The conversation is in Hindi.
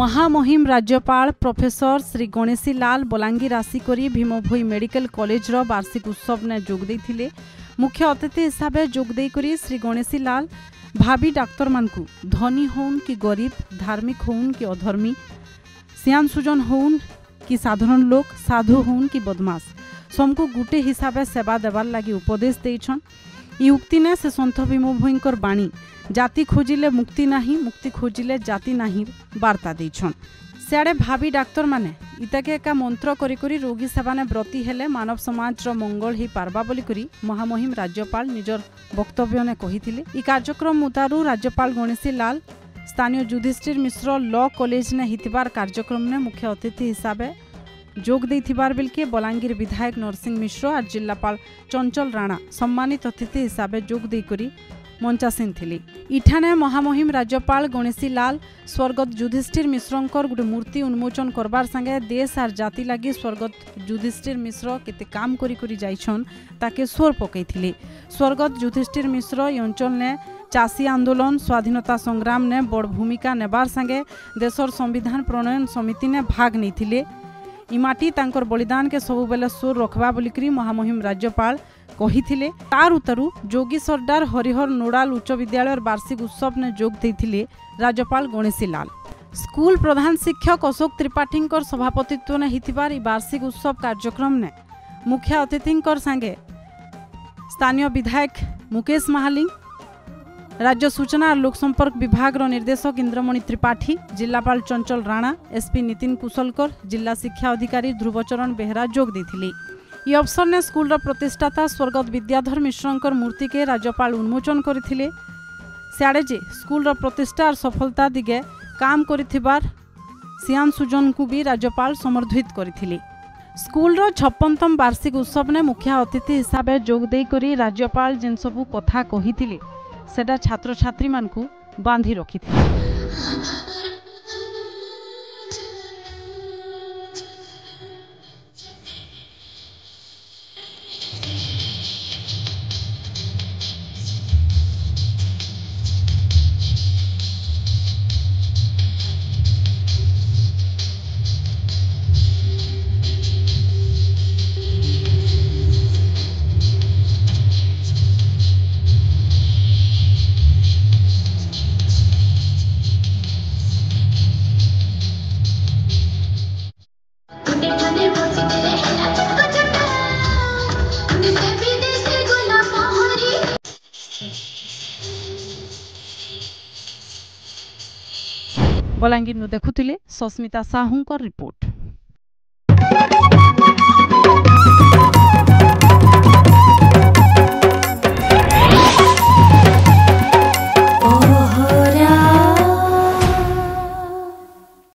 महामहिम राज्यपाल professor Shri Ganeshi Lal Balangir आसिकरी भीमभोई medical college रो वार्षिक उत्सव ने जोग देथिले। मुख्य अतिथि हिसाब से जोग देकरी श्री गणेशी लाल भावी डाक्तर मानकु धनी होन कि गरीब, धार्मिक होन कि अधर्मी, सियान सुजन होन कि साधारण लोक, साधु होन कि बदमाश, सबको गुटे हिसाब से सेवा देवार लगी उपदेश देइछन। ई उक्ति ने से सन्थ भीमभोईंकर बाणी जाति खोजिले मुक्ति नाही, मुक्ति खोजिले जाति नाही वार्ता देइछन। सियाड़े भावी डाक्तर माने इताके एका मंत्र करी करी रोगी सेवा ने ब्रती हेले मानव समाज रो मंगल ही पारबा बोली करी महामहिम राज्यपाल निजर वक्तव्य ने कहिथिले। ई कार्यक्रम मुतारु राज्यपाल गणेशी लाल स्थानीय युधिष्ठिर मिश्र लॉ कॉलेज ने हितबार कार्यक्रम ने मुख्य अतिथि हिसाब जोग देथिबार बिलके बलांगीर विधायक नरसिंह मिश्र और जिलापाल चंचल राणा सम्मानित अतिथि हिसाब जोग देकरी मंचासीन थिले। इठाने महामहिम राज्यपाल गणेशी लाल स्वर्गत युधिष्ठिर मिश्रंकर गोटे मूर्ति उन्मोचन करबार संगे देश और जाति लगी स्वर्गत युधिष्ठिर मिश्र केते काम करी करी जाइछन ताके स्वर पकईथिले। स्वर्गत युधिष्ठिर मिश्र ई अंचल ने चाषी आंदोलन, स्वाधीनता संग्राम ने बड़ भूमिका नेबार संगे देशर संविधान प्रणयन समिति ने भाग नैथिले। ई माटी तांकर बलिदान के सबु बेले स्वर रखबा बोलिकरी महामहिम राज्यपाल कहिथिले। तार उतरु जोगी सरदार हरिहर नोडाल उच्च विद्यालय वार्षिक उत्सव ने जोग देथिले राज्यपाल गणेशी लाल। स्कूल प्रधान शिक्षक अशोक त्रिपाठी सभापतित्व ने हितबार ई वार्षिक उत्सव कार्यक्रम ने मुख्य अतिथिंकर संगे स्थानीय विधायक मुकेश महालिंग, राज्य सूचना और लोक संपर्क विभाग निर्देशक इंद्रमणि त्रिपाठी, जिलापाल चंचल राणा, एसपी नितिन कुशलकर, जिला शिक्षा अधिकारी ध्रुवचरण बेहरा जोग देथिले। यह अवसर ने स्कूल प्रतिष्ठाता स्वर्गत विद्याधर मिश्रंकर मूर्ति के राज्यपाल उन्मोचन करथिले। सियाड़े जे स्कूल प्रतिष्ठा और सफलता दिगे काम करिथिबार सियान सुजन को भी राज्यपाल समर्थित करथिले। स्कूल 56तम वार्षिक उत्सव ने मुख्य अतिथि हिसाब से जोग दे करी राज्यपाल जिन सबू कथा कहिथिले सेटा छात्र छात्री मानकु बांधी रखिथिले। बलांगीर देखुथिले सस्मिता साहू रिपोर्ट।